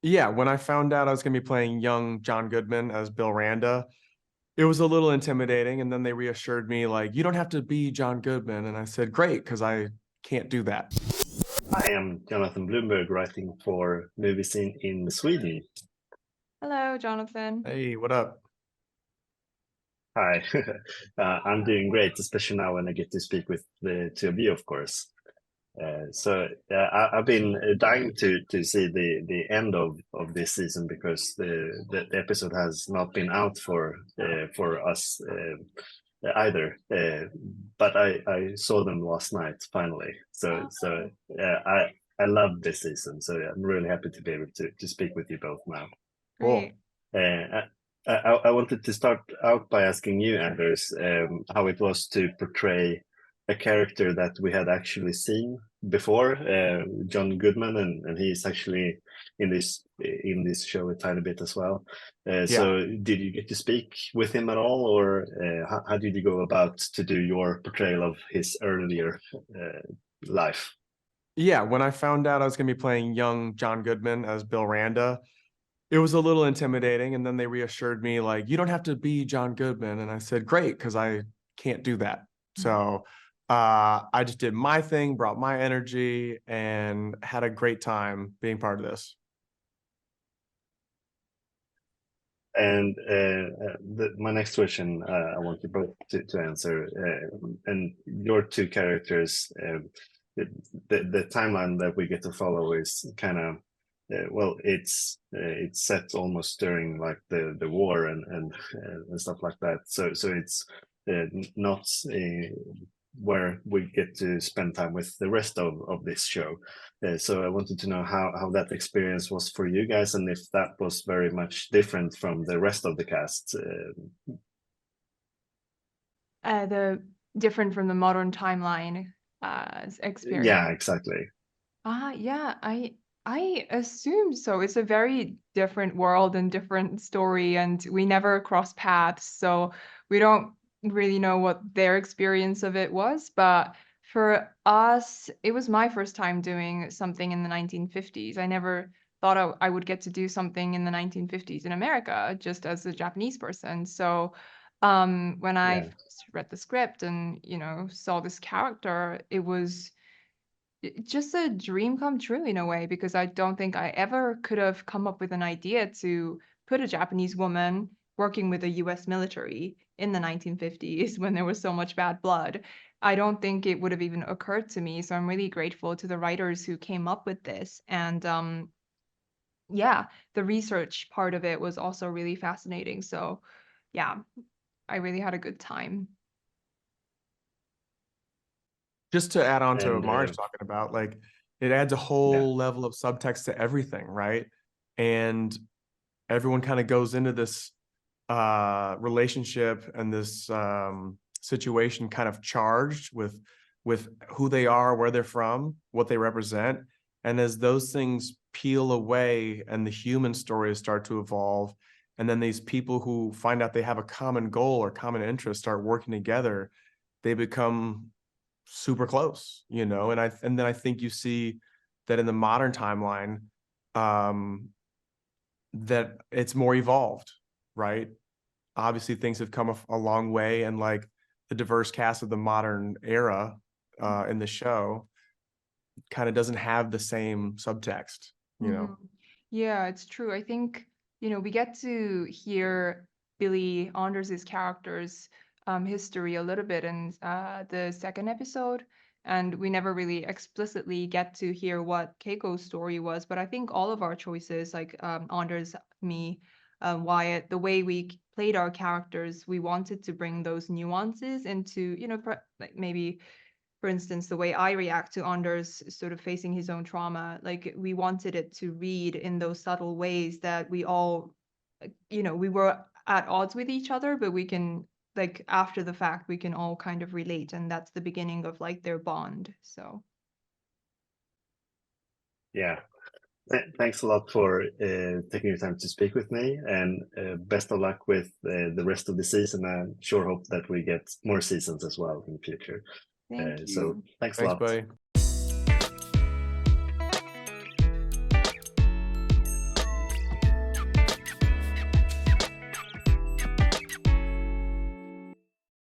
Yeah, when I found out I was going to be playing young John Goodman as Bill Randa, it was a little intimidating. And then they reassured me, like, you don't have to be John Goodman. And I said, great, because I can't do that. I am Jonathan Bloomberg, writing for Movie Scene in Sweden. Hello, Jonathan. Hey, what up? Hi, I'm doing great, especially now when I get to speak with the two of you, of course. I've been dying to see the end of this season because the episode has not been out for us either. But I saw them last night finally. I love this season. So I'm really happy to be able to speak with you both now. Cool. Great. I wanted to start out by asking you, Anders, how it was to portray a character that we had actually seen before, John Goodman, and he's actually in this show a tiny bit as well. Yeah. So, did you get to speak with him at all, or how did you go about to do your portrayal of his earlier life? Yeah, when I found out I was going to be playing young John Goodman as Bill Randa, it was a little intimidating. And then they reassured me, like, you don't have to be John Goodman. And I said, great, because I can't do that. So I just did my thing, brought my energy, and had a great time being part of this. And my next question, I want you both to answer. And your two characters, the timeline that we get to follow is kind of it's set almost during like the war and stuff like that. So it's not where we get to spend time with the rest of this show. So I wanted to know how that experience was for you guys, and if that was very much different from the rest of the cast. The different from the modern timeline Yeah, experience. exactly. Yeah, I assume so. It's a very different world and different story, and we never cross paths, so we don't really know what their experience of it was. But for us, it was my first time doing something in the 1950s. I never thought I would get to do something in the 1950s in America, just as a Japanese person. So, when I Yeah. first read the script and, saw this character, it was just a dream come true in a way, because I don't think I ever could have come up with an idea to put a Japanese woman working with the US military in the 1950s when there was so much bad blood. I don't think it would have even occurred to me. So I'm really grateful to the writers who came up with this. And yeah, the research part of it was also really fascinating. So yeah, I really had a good time. Just to add on to what And Mari's talking about, like, it adds a yeah. whole level of subtext to everything, right? And everyone kind of goes into this relationship and this situation kind of charged with who they are, where they're from, what they represent. And as those things peel away and the human stories start to evolve, and then these people who find out they have a common goal or common interest start working together, they become super close, and then I think you see that in the modern timeline, um, that it's more evolved, right? Obviously, things have come a long way, and like the diverse cast of the modern era in the show kind of doesn't have the same subtext, you Hmm. know? Yeah, it's true. I think, we get to hear Billy Anders's character's history a little bit in the second episode, and we never really explicitly get to hear what Keiko's story was. But I think all of our choices, like Anders, me, Wyatt, the way we played our characters, we wanted to bring those nuances into, like maybe for instance, the way I react to Anders sort of facing his own trauma, like we wanted it to read in those subtle ways that we all, we were at odds with each other, but we can, like, after the fact, we can all kind of relate. And that's the beginning of like their bond. So, Yeah. Thanks a lot for taking your time to speak with me, and best of luck with the rest of the season. I sure hope that we get more seasons as well in the future. thank So you. thanks a Thanks, lot. buddy.